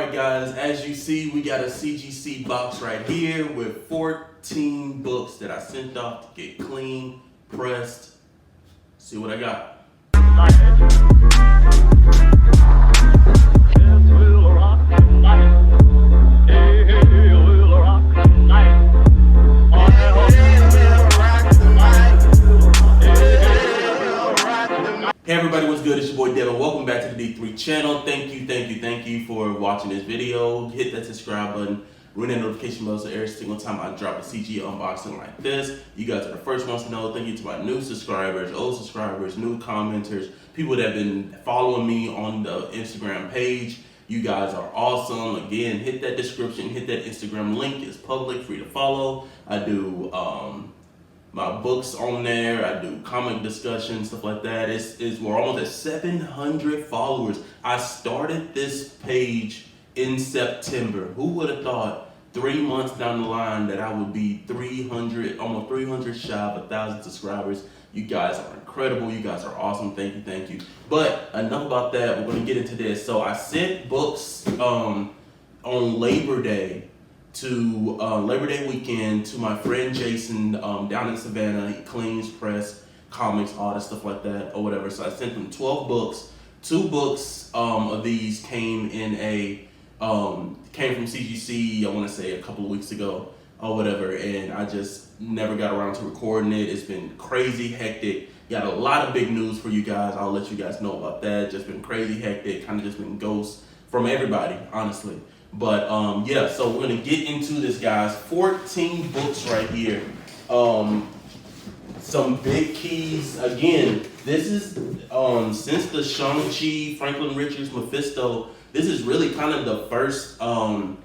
Alright guys, as you see, we got a CGC box right here with 14 books that I sent off to get clean, pressed. See what I got. Hey everybody, what's good? It's your boy Daredevil. Welcome back to the D3 channel. Thank you for watching this video. Hit that subscribe button, ring that notification bell so every single time I drop a CG unboxing like this, you guys are the first ones to know. Thank you to my new subscribers, old subscribers, new commenters, people that have been following me on the Instagram page. You guys are awesome. Again, hit that description, hit that Instagram link. It's public, free to follow. I do my books on there. I do comic discussions, stuff like that. We're almost at 700 followers. I started this page in September. Who would have thought 3 months down the line that I would be 300, almost 300 shy of 1,000 subscribers. You guys are incredible. You guys are awesome. Thank you. But enough about that. We're going to get into this. So I sent books on Labor Day to Labor Day weekend to my friend Jason down in Savannah. He cleans, press, comics, all that stuff like that or whatever. So I sent him 12 books. 2 books of these came in came from CGC, I want to say a couple of weeks ago or whatever, and I just never got around to recording it. It's been crazy hectic. Got a lot of big news for you guys. I'll let you guys know about that. Just been crazy hectic, kind of just been ghosts from everybody, honestly. But yeah, so we're gonna get into this, guys. 14 books right here. Some big keys. Again, this is since the Shang-Chi, Franklin Richards, Mephisto, this is really kind of the first in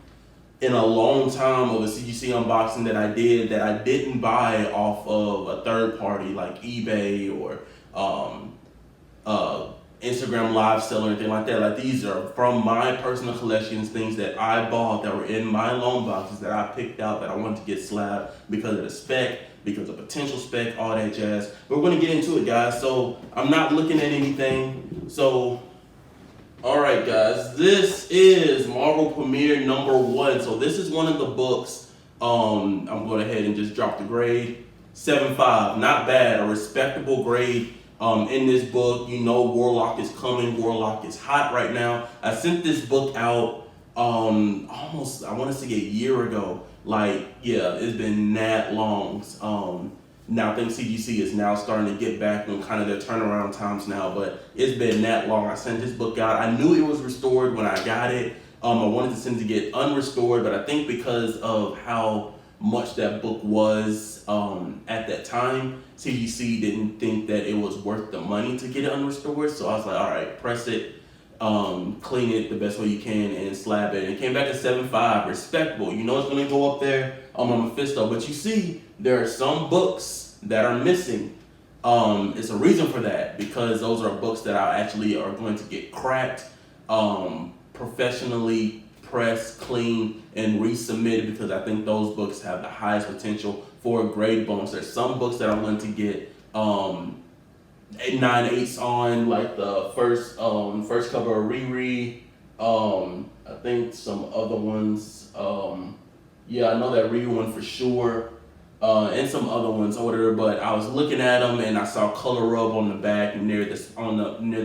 a long time of a CGC unboxing that I did that I didn't buy off of a third party like eBay or Instagram live sale or anything like that. Like, these are from my personal collections, things that I bought that were in my loan boxes that I picked out that I wanted to get slabbed because of the spec, because of potential spec, all that jazz. But we're gonna get into it, guys. So I'm not looking at anything. So, all right, guys, this is Marvel Premiere #1. So this is one of the books. I'm going to go ahead and just drop the grade. 7.5, not bad, a respectable grade. In this book, you know Warlock is coming. Warlock is hot right now. I sent this book out almost, I want to say a year ago. Like, yeah, it's been that long. Now I think CGC is now starting to get back on kind of their turnaround times now, but it's been that long. I sent this book out. I knew it was restored when I got it. I wanted to send it to get unrestored, but I think because of how much that book was at that time, CGC didn't think that it was worth the money to get it unrestored. So I was like, all right, press it, clean it the best way you can, and slab it. And it came back at 7.5, respectable. You know it's gonna go up there on my Mephisto, but you see, there are some books that are missing. It's a reason for that, because those are books that I actually are going to get cracked, professionally pressed, clean, and resubmitted, because I think those books have the highest potential for grade bumps. There's some books that I want to get 9/8 on, like the first cover of Riri. I think some other ones. Yeah, I know that Riri one for sure. And some other ones or whatever, but I was looking at them and I saw color rub on the back near the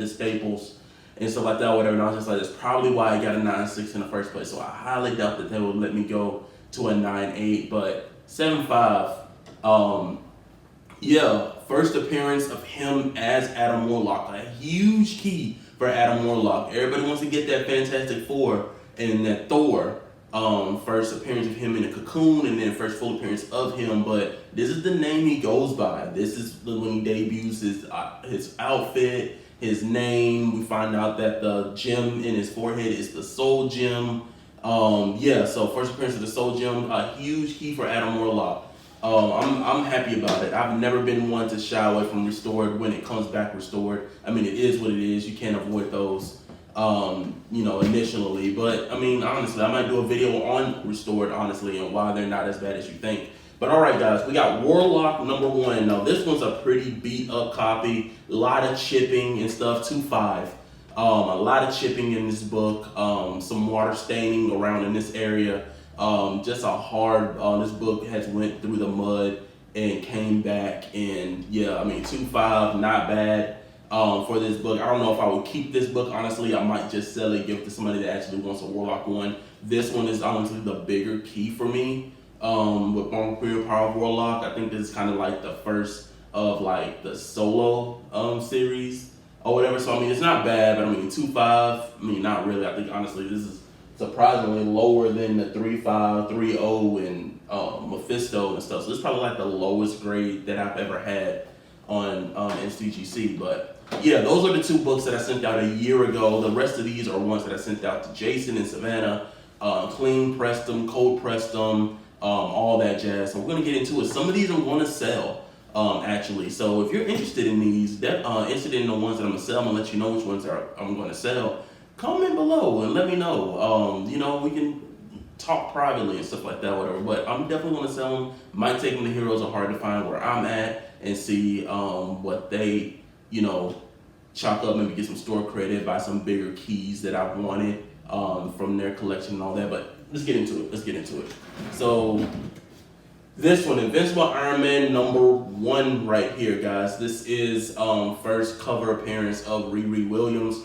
staples and stuff like that, whatever. And I was just like, that's probably why I got a 9.6 in the first place. So I highly doubt that they would let me go to a 9.8, but 7.5. Yeah, first appearance of him as Adam Warlock, a huge key for Adam Warlock. Everybody wants to get that Fantastic Four and that Thor. First appearance of him in a cocoon, and then first full appearance of him. But this is the name he goes by. This is when he debuts his outfit, his name. We find out that the gem in his forehead is the Soul Gem. Yeah, so first appearance of the Soul Gem, a huge key for Adam Warlock. I'm happy about it. I've never been one to shy away from restored when it comes back restored. I mean, it is what it is. You can't avoid those. You know, initially, but I mean, honestly, I might do a video on restored, honestly, and why they're not as bad as you think. But all right, guys, we got Warlock #1. Now, this one's a pretty beat up copy, a lot of chipping and stuff. 2.5. A lot of chipping in this book, some water staining around in this area. Just a hard, this book has went through the mud and came back, and yeah, I mean, 2.5, not bad for this book. I don't know if I would keep this book, honestly. I might just sell it, give it to somebody that actually wants a Warlock one. This one is honestly the bigger key for me with Panther Power of Warlock. I think this is kind of like the first of like the solo series or whatever. So I mean, it's not bad, but I mean, 2.5, I mean, not really. I think honestly this is surprisingly lower than the 3.5, 3.0 and Mephisto and stuff. So it's probably like the lowest grade that I've ever had on in CGC. But yeah, those are the 2 books that I sent out a year ago. The rest of these are ones that I sent out to Jason and Savannah. Clean pressed them, cold pressed them, all that jazz. So we're gonna get into it. Some of these I'm gonna sell. Actually, so if you're interested in these, interested in the ones that I'm gonna sell, I'm gonna let you know which ones I'm gonna sell. Comment below and let me know. You know, we can talk privately and stuff like that, whatever. But I'm definitely gonna sell them. Might take them to Heroes Are Hard to Find where I'm at and see what they, you know, chalk up, maybe get some store credit, buy some bigger keys that I wanted from their collection and all that. But let's get into it. Let's get into it. So this one, Invincible Iron Man #1 right here, guys. This is first cover appearance of Riri Williams.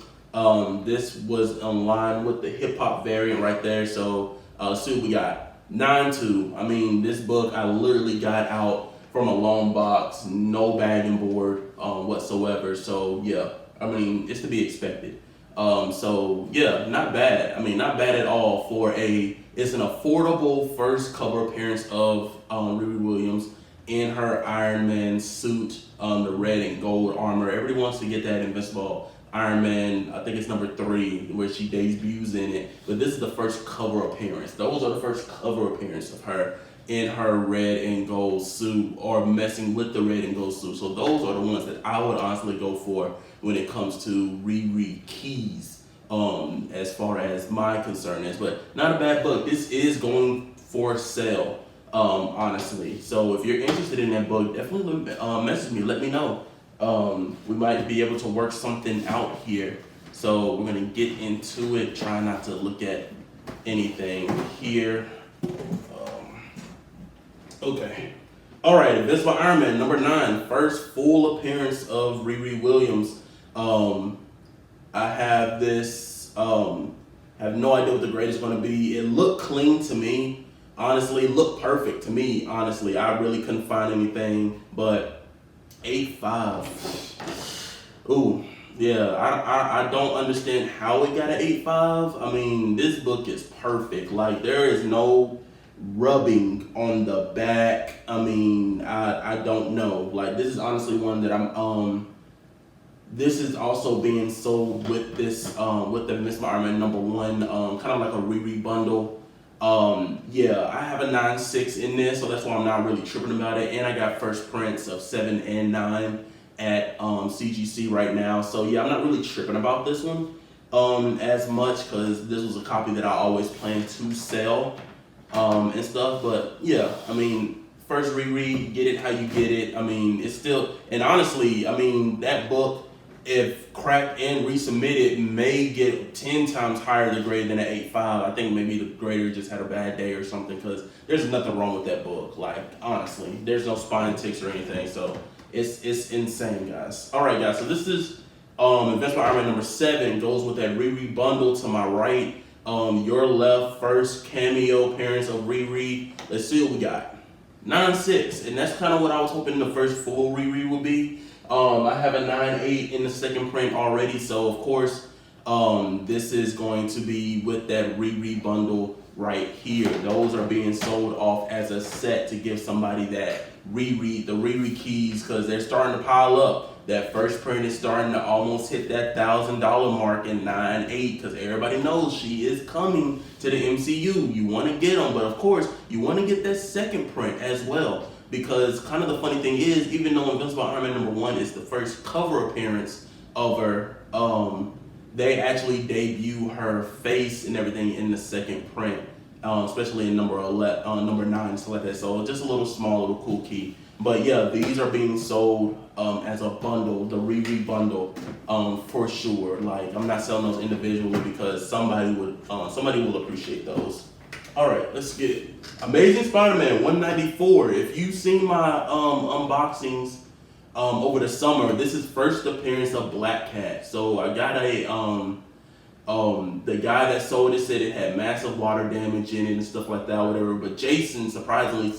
This was in line with the hip hop variant right there. So see what we got. 9.2. I mean, this book I literally got out from a long box, no bag and board whatsoever. So yeah, I mean, it's to be expected. So yeah, not bad. I mean, not bad at all for it's an affordable first cover appearance of Riri Williams in her Iron Man suit, the red and gold armor. Everybody wants to get that Invincible Iron Man, I think it's #3, where she debuts in it. But this is the first cover appearance. Those are the first cover appearance of her in her red and gold suit or messing with the red and gold suit. So those are the ones that I would honestly go for when it comes to Riri keys, as far as my concern is. But not a bad book. This is going for sale, honestly. So if you're interested in that book, definitely message me, let me know. We might be able to work something out here. So we're gonna get into it. Try not to look at anything here. Okay. All right, Invincible Iron Man #9, first full appearance of Riri Williams. I have this, have no idea what the grade is going to be. It looked clean to me, honestly. It looked perfect to me, honestly. I really couldn't find anything, but 8.5. Ooh, yeah, I don't understand how it got an 8.5. I mean, this book is perfect. Like, there is no rubbing on the back. I mean, I don't know. Like, this is honestly one that this is also being sold with this, with the Invincible Iron Man #1, kind of like a Riri bundle. Yeah, I have a 9.6 in this, so that's why I'm not really tripping about it. And I got first prints of 7 and 9 at CGC right now. So yeah, I'm not really tripping about this one as much, because this was a copy that I always plan to sell and stuff. But yeah, I mean, first Riri, get it how you get it. I mean, it's still, and honestly, I mean, that book, if cracked and resubmitted, may get 10 times higher the grade than an 8.5. I think maybe the grader just had a bad day or something, because there's nothing wrong with that book. Like, honestly, there's no spine ticks or anything. So it's insane, guys. All right, guys. So this is Invincible Iron Man #7, goes with that Riri bundle to my right. Your left, first cameo appearance of Riri. Let's see what we got. 9.6, and that's kind of what I was hoping the first full Riri would be. I have a 9.8 in the second print already, so of course, this is going to be with that Riri bundle right here. Those are being sold off as a set to give somebody that the Riri keys, because they're starting to pile up. That first print is starting to almost hit that $1,000 mark in 9.8, because everybody knows she is coming to the MCU. You want to get them, but of course, you want to get that second print as well. Because kind of the funny thing is, even though Invincible Iron Man #1 is the first cover appearance of her, they actually debut her face and everything in the second print, especially in #9, stuff like that. So just a little small, little cool key. But yeah, these are being sold as a bundle, the Riri bundle, for sure. Like, I'm not selling those individually because somebody will appreciate those. All right, let's get it. Amazing Spider-Man 194. If you've seen my unboxings over the summer, this is first appearance of Black Cat. So I got a the guy that sold it said it had massive water damage in it and stuff like that, whatever. But Jason surprisingly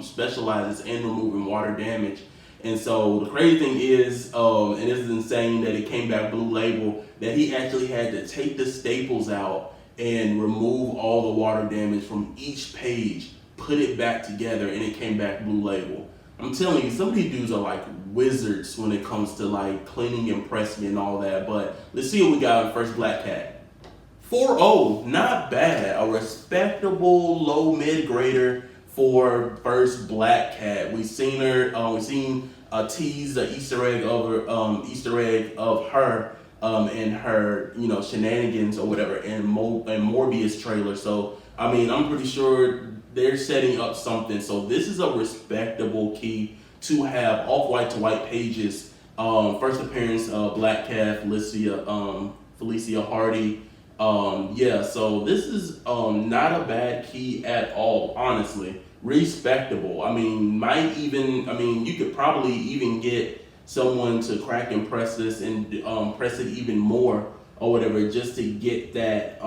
specializes in removing water damage. And so the crazy thing is, and this is insane that it came back blue label, that he actually had to take the staples out and remove all the water damage from each page, put it back together, and it came back blue label. I'm telling you, some of these dudes are like wizards when it comes to like cleaning and pressing and all that. But let's see what we got in first Black Cat. 4.0, not bad. A respectable low mid grader for first Black Cat. We've seen her. We've seen a tease, an Easter egg of her and her, shenanigans or whatever in Morbius trailer. So I mean, I'm pretty sure they're setting up something. So this is a respectable key to have off-white to white pages. First appearance of Black Cat, Felicia Hardy. So this is not a bad key at all, honestly. Respectable. I mean, you could probably even get someone to crack and press this and press it even more or whatever, just to get that,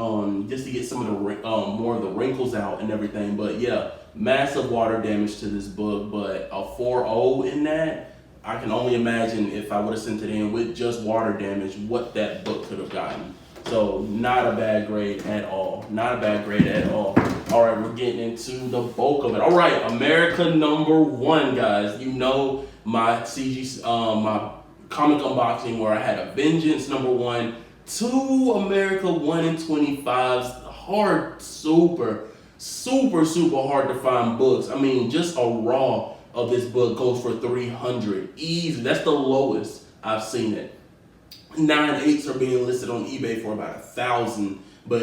just to get some of the more of the wrinkles out and everything. But yeah, massive water damage to this book, but a 4.0 in that, I can only imagine if I would have sent it in with just water damage, what that book could have gotten. So not a bad grade at all. Not a bad grade at all. All right, we're getting into the bulk of it. All right, America #1, guys. You know my CGC, my comic unboxing where I had a Vengeance #1, 2 America 1 in 25s. Hard, super hard to find books. I mean, just a raw of this book goes for 300. Easy. That's the lowest I've seen it. 9/8s are being listed on eBay for about 1,000, but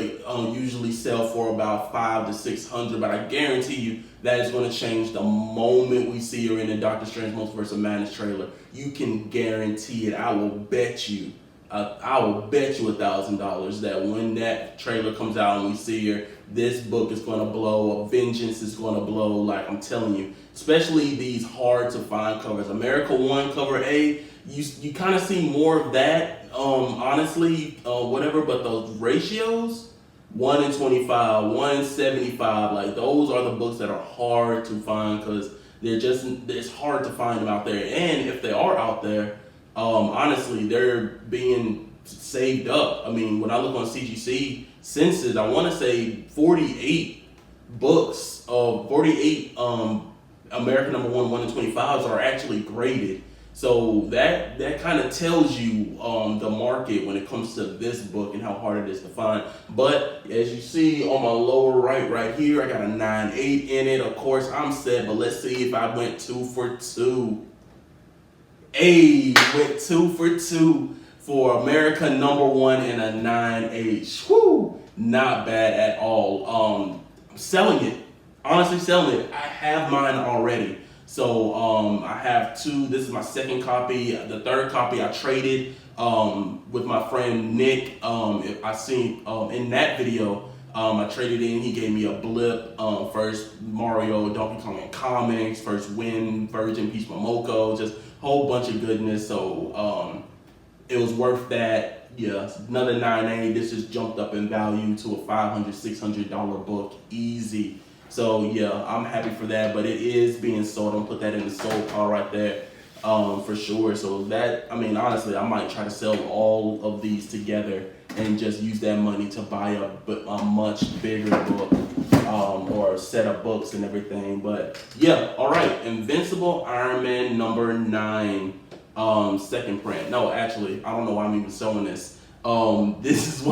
usually sell for about 500 to 600. But I guarantee you that is going to change the moment we see her in the Doctor Strange Multiverse of Madness trailer. You can guarantee it. I will bet you $1,000 that when that trailer comes out and we see her, this book is going to blow. A Vengeance is going to blow. Like, I'm telling you, especially these hard to find covers. America 1 cover A. You kind of see more of that, honestly, whatever, but those ratios, 1 in 25, 1 in 75, like those are the books that are hard to find because it's hard to find them out there. And if they are out there, honestly, they're being saved up. I mean, when I look on CGC census, I want to say 48 books of 48 America #1 1 in 25s are actually graded. So that kind of tells you the market when it comes to this book and how hard it is to find. But as you see on my lower right here, I got a 9/8 in it. Of course, I'm set, but let's see if I went 2 for 2. Went 2 for 2 for America #1 and a 9/8. Whew, not bad at all. Selling it, honestly selling it. I have mine already. So I have 2. This is my second copy. The third copy I traded with my friend Nick. I seen in that video, I traded in. He gave me a blip. First Mario, Donkey Kong and comics. First Win, Virgin, Peach Momoko. Just a whole bunch of goodness. So it was worth that. Yeah, another 9/8. This just jumped up in value to a $500, $600 book. Easy. So yeah, I'm happy for that, but it is being sold. I'm gonna put that in the sold pile right there, for sure. So that, I mean, honestly, I might try to sell all of these together and just use that money to buy a much bigger book, or set of books and everything. But yeah, all right, Invincible Iron Man #9, second print. No, actually, I don't know why I'm even showing this. This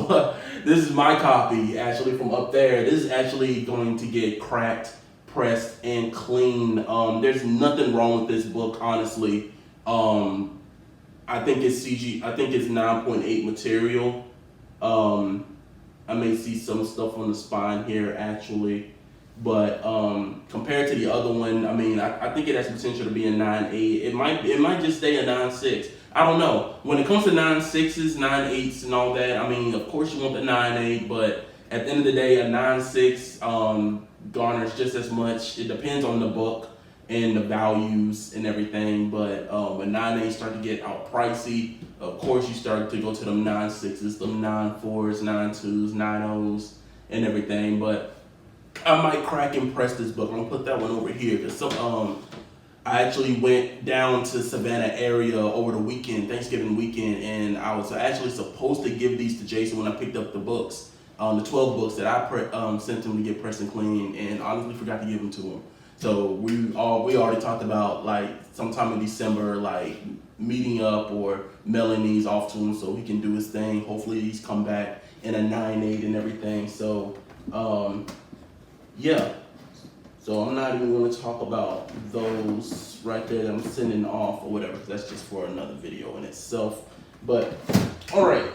is my copy actually from up there. This is actually going to get cracked, pressed, and cleaned. There's nothing wrong with this book, honestly. I think it's 9.8 material. I may see some stuff on the spine here actually. But compared to the other one, I mean, I think it has potential to be a 9.8. It might just stay a 9.6. I don't know. When it comes to 9.6s, 9.8s, and all that, I mean, of course you want the 9.8, but at the end of the day, a 9.6 garners just as much. It depends on the book and the values and everything. But when 9.8 start to get out pricey, of course you start to go to them 9.6s, them 9.4s, 9.2s, 9.0s, and everything. But I might crack and press this book. I'm gonna put that one over here because I actually went down to Savannah area over the weekend, Thanksgiving weekend, and I was actually supposed to give these to Jason when I picked up the books, the 12 books that I sent him to get pressed and clean, and honestly forgot to give them to him. So we already talked about like sometime in December, like meeting up or mailing these off to him so he can do his thing. Hopefully these come back in a 9.8 and everything. So yeah. So I'm not even going to talk about those right there that I'm sending off or whatever, because that's just for another video in itself. But all right,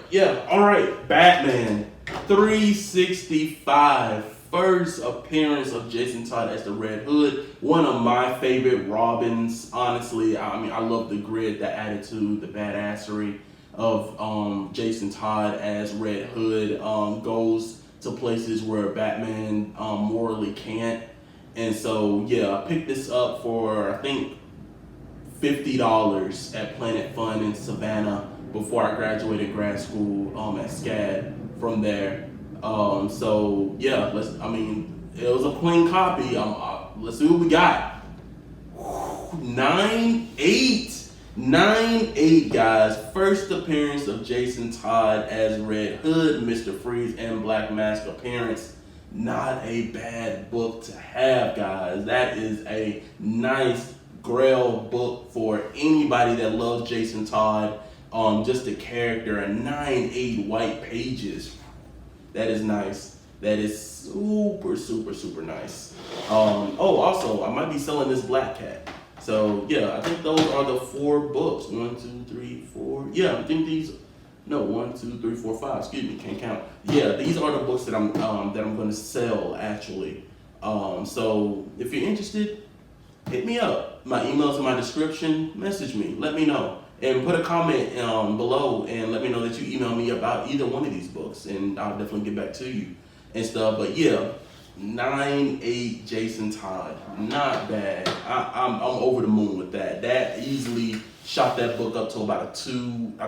Batman 365, first appearance of Jason Todd as the Red Hood. One of my favorite Robins, honestly. I mean, I love the grit, the attitude, the badassery of Jason Todd as Red Hood. Goes to places where Batman morally can't. And so, yeah, I picked this up for, I think, $50 at Planet Fun in Savannah before I graduated grad school at SCAD from there. So, yeah, it was a clean copy. Let's see what we got. 9.8. 9.8, guys. First appearance of Jason Todd as Red Hood, Mr. Freeze, and Black Mask appearance. Not a bad book to have, guys. That is a nice grail book for anybody that loves Jason Todd. Just the character, and 9.8 white pages. That is nice. That is super, super, super nice. Also, I might be selling this Black Cat. So yeah, I think those are the 4 books. 1, 2, 3, 4. Yeah, I think these. No, 1, 2, 3, 4, 5. Excuse me, can't count. Yeah, these are the books that I'm going to sell actually. So if you're interested, hit me up. My email's in my description. Message me. Let me know, and put a comment below and let me know that you emailed me about either one of these books, and I'll definitely get back to you and stuff. But yeah. 9.8 Jason Todd, not bad. I'm over the moon with that. That easily shot that book up to about a $300,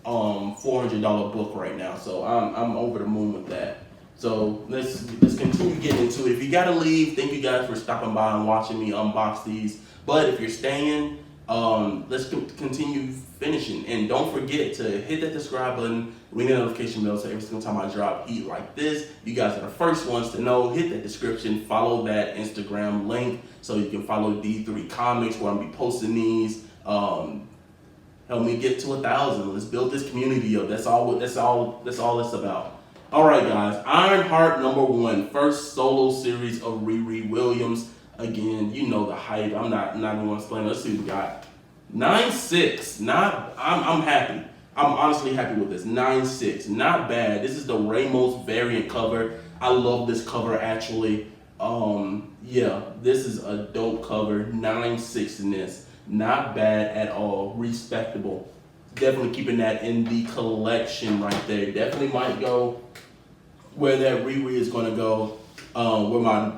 $400 book right now. So I'm over the moon with that. So let's continue getting into it. If you gotta leave, thank you guys for stopping by and watching me unbox these. But if you're staying, let's continue finishing. And don't forget to hit that subscribe button, ring the notification bell, so every single time I drop heat like this, you guys are the first ones to know. Hit that description, follow that Instagram link so you can follow D3 Comics where I'm be posting these. Help me get to 1,000. Let's build this community up. That's all it's about. All right, guys. Ironheart #1, first solo series of Riri Williams. Again, you know the hype. I'm not even going to explain. Let's see what we got. 9.6. I'm happy. I'm honestly happy with this. 9.6. Not bad. This is the Ramos variant cover. I love this cover actually. Yeah, this is a dope cover. 9.6 in this. Not bad at all. Respectable. Definitely keeping that in the collection right there. Definitely might go where that Riri is going to go. Where my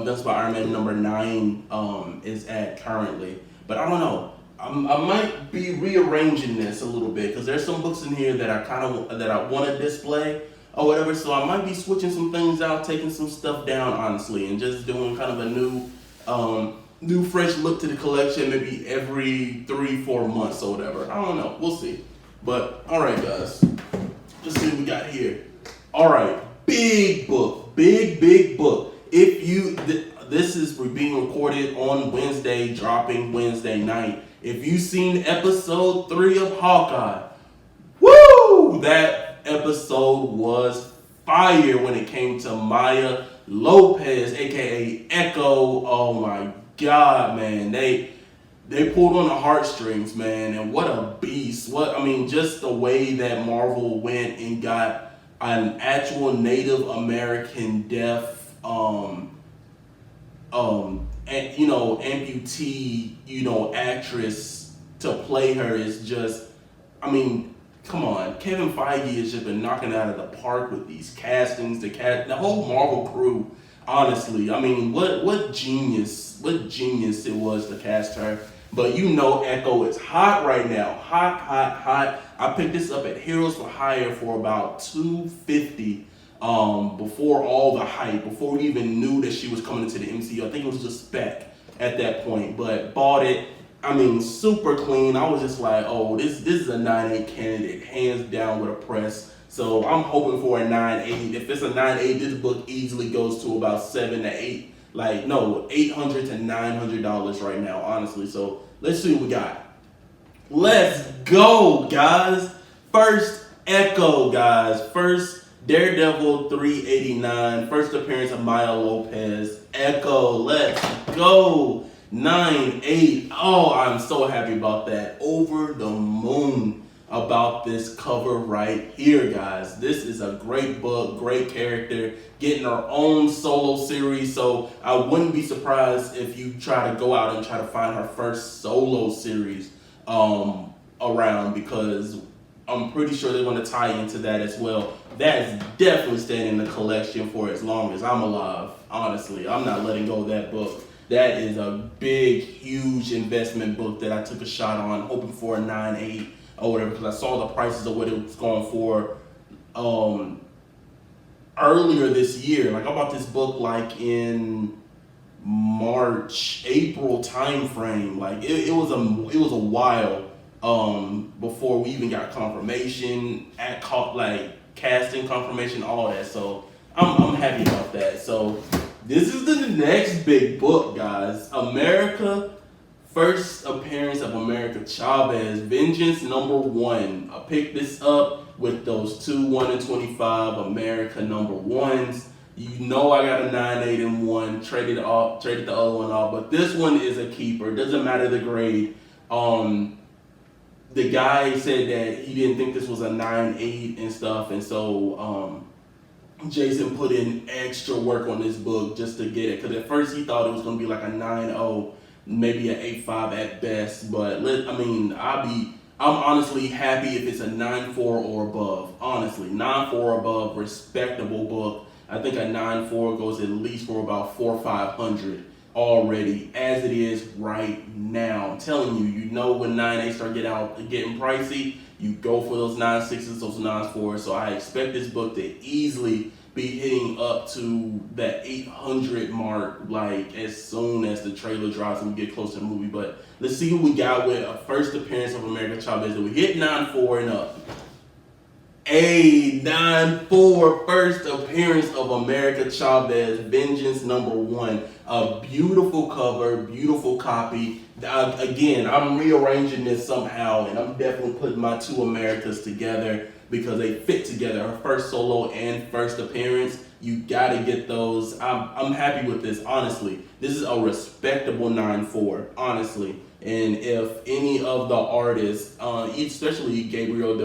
that's why Iron Man #9 is at currently. But I don't know. I might be rearranging this a little bit because there's some books in here that I want to display or whatever. So I might be switching some things out, taking some stuff down, honestly, and just doing kind of a new fresh look to the collection, maybe every 3-4 months or whatever. I don't know. We'll see. But all right, guys. Let's see what we got here. All right, big book, big book. This is being recorded on Wednesday, dropping Wednesday night. If you've seen episode 3 of Hawkeye, woo! That episode was fire when it came to Maya Lopez, aka Echo. Oh my God, man. They pulled on the heartstrings, man, and what a beast. Just the way that Marvel went and got an actual Native American deaf, and, amputee, actress to play her is just, I mean, come on. Kevin Feige has just been knocking it out of the park with these castings, the whole Marvel crew. Honestly, I mean, what genius it was to cast her. But Echo is hot right now, hot. I picked this up at Heroes for Hire for about $250. Before all the hype, before we even knew that she was coming into the MCU. I think it was just Spec at that point, but bought it. I mean, super clean. I was just like, oh, this is a 9.8 candidate, hands down with a press. So I'm hoping for a 9.8. If it's a 9.8, this book easily goes to about $7 to $8, $800 to $900 right now, honestly. So let's see what we got. Let's go, guys. First Echo, guys. First Daredevil 389. First appearance of Maya Lopez. Echo, let's go. 9.8. Oh, I'm so happy about that. Over the moon about this cover right here, guys. This is a great book, great character, getting her own solo series. So I wouldn't be surprised if you try to go out and try to find her first solo series around, because I'm pretty sure they're going to tie into that as well. That is definitely staying in the collection for as long as I'm alive. Honestly, I'm not letting go of that book. That is a big, huge investment book that I took a shot on, hoping for a 9.8 or whatever, because I saw the prices of what it was going for earlier this year. Like, I bought this book like in March, April time frame. Like, it was a while before we even got confirmation, casting confirmation, all that. So I'm happy about that. So this is the next big book, guys. First appearance of America Chavez, Vengeance #1. I picked this up with those two 1 in 25 America #1s. I got a 9.8 and 1, traded the other one off, but this one is a keeper. Doesn't matter the grade. The guy said that he didn't think this was a 9.8 and stuff, and so Jason put in extra work on this book just to get it, because at first he thought it was going to be like a 9.0, maybe an 8.5 at best. But I'm honestly happy if it's a 9.4 or above. Honestly, 9.4 or above, respectable book. I think a 9.4 goes at least for about $400 or $500 already, as it is right now. I'm telling you, when 9.8 start getting pricey, you go for those 9.6s, those 9.4s. So I expect this book to easily be hitting up to that 800 mark, like as soon as the trailer drops and we get close to the movie. But let's see who we got with a first appearance of America Chavez. We hit 9.4 and up. A 9.4 first appearance of America Chavez, Vengeance #1. A beautiful cover, beautiful copy. Again, I'm rearranging this somehow, and I'm definitely putting my two Americas together because they fit together. Her first solo and first appearance. You gotta get those. I'm happy with this, honestly. This is a respectable 9.4, honestly. And if any of the artists, especially Gabriel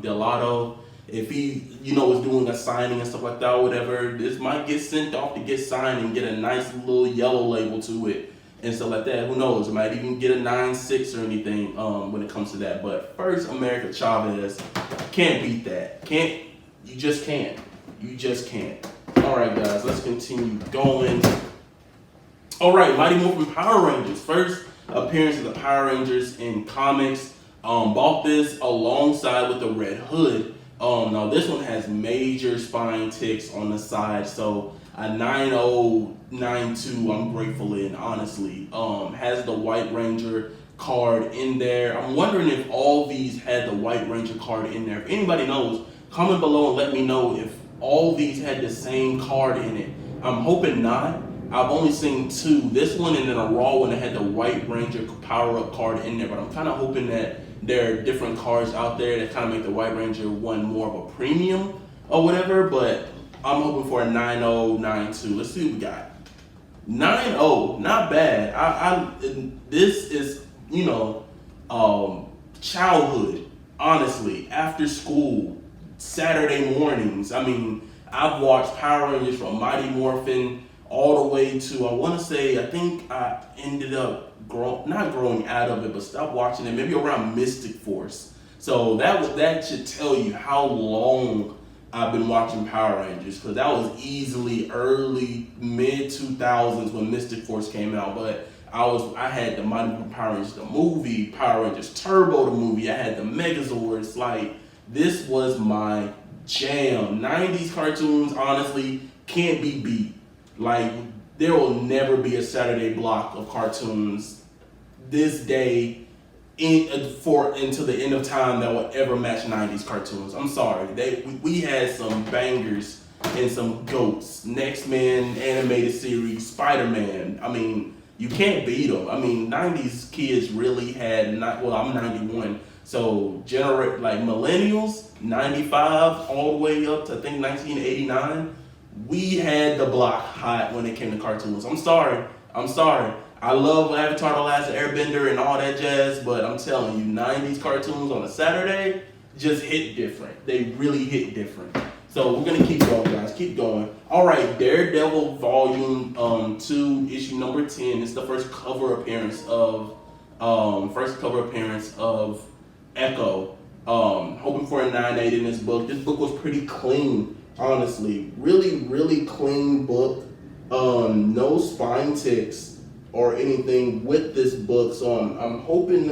Delato, if he, was doing a signing and stuff like that or whatever, this might get sent off to get signed and get a nice little yellow label to it and stuff like that. Who knows? It might even get a 9.6 or anything when it comes to that. But first, America Chavez, can't beat that. You just can't. All right, guys, let's continue going. All right, Mighty Morphin Power Rangers. First appearance of the Power Rangers in comics. Bought this alongside with the Red Hood. Now this one has major spine ticks on the side, so a 9.092 I'm grateful in, honestly. Has the White Ranger card in there. I'm wondering if all these had the White Ranger card in there. If anybody knows, comment below and let me know if all these had the same card in it. I'm hoping not. I've only seen two. This one and then a raw one that had the White Ranger power-up card in there, but I'm kind of hoping that there are different cards out there that kind of make the White Ranger one more of a premium or whatever, but I'm hoping for a 9.092. Let's see what we got. 9.0, not bad. This is, childhood, honestly, after school, Saturday mornings. I mean, I've watched Power Rangers from Mighty Morphin all the way to, I think I ended up not growing out of it, but stopped watching it maybe around Mystic Force. So that should tell you how long I've been watching Power Rangers, because that was easily early mid 2000s when Mystic Force came out. But I had the Mighty Morphin Power Rangers the movie, Power Rangers Turbo the movie. I had the Megazords. Like, this was my jam. 90s cartoons honestly can't be beat. Like, there will never be a Saturday block of cartoons this day until the end of time that will ever match 90s cartoons. I'm sorry. We had some bangers and some goats. Next Man animated series, Spider-Man. I mean, you can't beat them. I mean, 90s kids really had I'm 91. So like millennials, 95 all the way up to I think 1989, we had the block hot when it came to cartoons. I'm sorry. I love Avatar: The Last Airbender and all that jazz, but I'm telling you, 90s cartoons on a Saturday just hit different. They really hit different. So we're gonna keep going, guys. Keep going. All right, Daredevil Volume 2, issue number 10. It's the first cover appearance of Echo. Hoping for a 9.8 in this book. This book was pretty clean, honestly. Really, really clean book. No spine ticks or anything with this book. So I'm hoping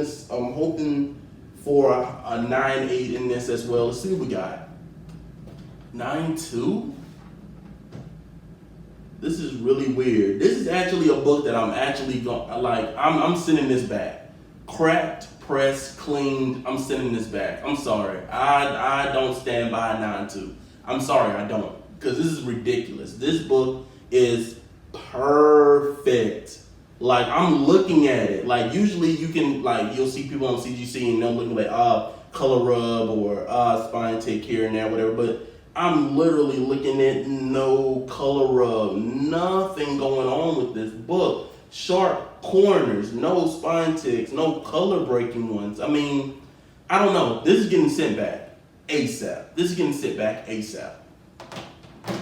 for a 9.8 in this as well. Let's see what we got. 9.2? This is really weird. This is actually a book that I'm actually I'm sending this back. Cracked, pressed, cleaned. I'm sending this back. I'm sorry. I don't stand by 9.2. I'm sorry, I don't. Because this is ridiculous. This book is perfect. Like, I'm looking at it. Like, usually you can, you'll see people on CGC and they'll look like, color rub or spine tick here and there, whatever. But I'm literally looking at no color rub, nothing going on with this book. Sharp corners, no spine ticks, no color breaking ones. I mean, I don't know. This is getting sent back ASAP.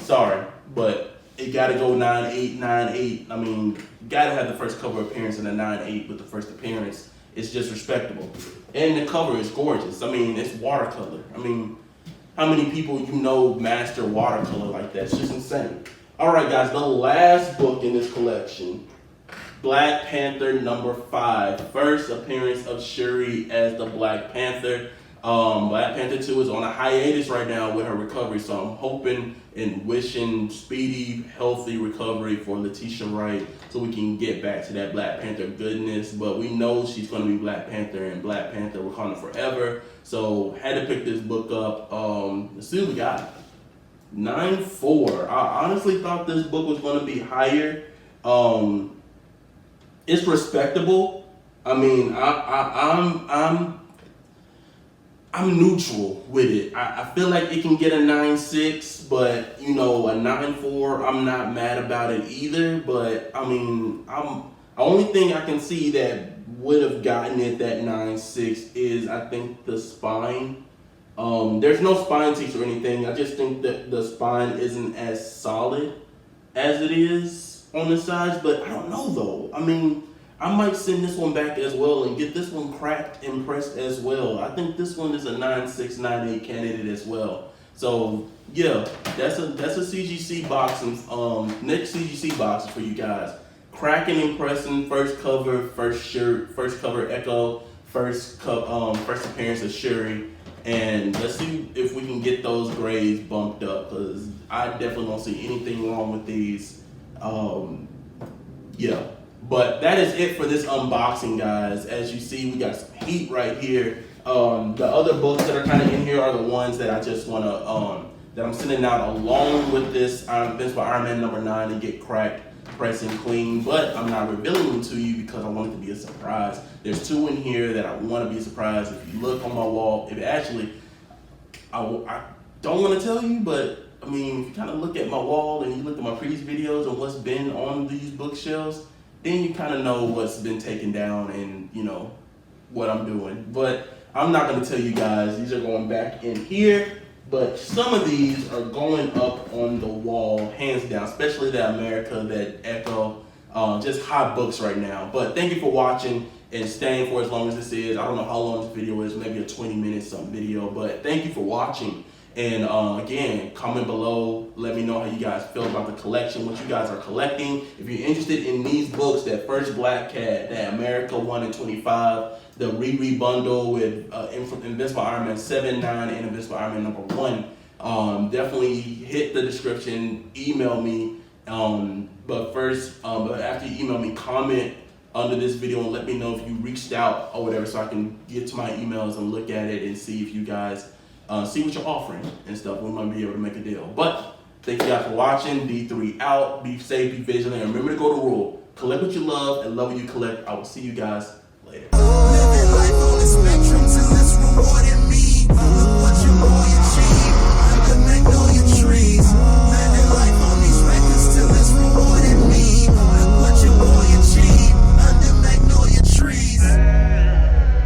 Sorry, but it got to go 9.8. I mean, got to have the first cover appearance in a 9.8 with the first appearance. It's just respectable. And the cover is gorgeous. I mean, it's watercolor. I mean, how many people master watercolor like that? It's just insane. All right, guys, the last book in this collection, Black Panther number 5. First appearance of Shuri as the Black Panther. Black Panther 2 is on a hiatus right now with her recovery, so I'm hoping and wishing speedy, healthy recovery for Letitia Wright so we can get back to that Black Panther goodness. But we know she's going to be Black Panther, and Black Panther Wakanda Forever. So had to pick this book up. Let's see what we got. 9.4. I honestly thought this book was going to be higher. It's respectable. I mean, I'm neutral with it. I feel like it can get a 9.6, but a 9.4, I'm not mad about it either. But I mean, the only thing I can see that would have gotten it that 9.6 is, I think, the spine. There's no spine ticks or anything. I just think that the spine isn't as solid as it is on the sides. But I don't know though. I mean, I might send this one back as well and get this one cracked and pressed as well. I think this one is a 9.6, 9.8 candidate as well. So yeah, that's a CGC box, and next CGC box for you guys. Cracking and pressing, first cover, first shirt, first cover Echo, first appearance of Shuri, and let's see if we can get those grades bumped up, because I definitely don't see anything wrong with these. Yeah. But that is it for this unboxing, guys. As you see, we got some heat right here. The other books that are kind of in here are the ones that I just want to, that I'm sending out along with this Invincible Iron Man number 9 to get cracked, pressed, and clean. But I'm not revealing them to you because I want it to be a surprise. There's 2 in here that I want to be a surprise. If you look on my wall, I don't want to tell you, but I mean, if you kind of look at my wall and you look at my previous videos and what's been on these bookshelves, then you kind of know what's been taken down and, what I'm doing. But I'm not going to tell you guys. These are going back in here. but some of these are going up on the wall, hands down, especially that America, that Echo, just hot books right now. But thank you for watching and staying for as long as this is. I don't know how long this video is, maybe a 20-minute something video, but thank you for watching. And again, comment below, let me know how you guys feel about the collection, what you guys are collecting. If you're interested in these books, that first Black Cat, that America 1 in 25, the Riri bundle with Invincible Iron Man 7, 9, and Invincible Iron Man #1, definitely hit the description, email me. But first, but after you email me, comment under this video and let me know if you reached out or whatever, so I can get to my emails and look at it and see if you guys see what you're offering and stuff. We might be able to make a deal. But thank you guys for watching. D3 out. Be safe, be vigilant, and remember to go to rule. Collect what you love and love what you collect. I will see you guys later. Living life on the spectrum.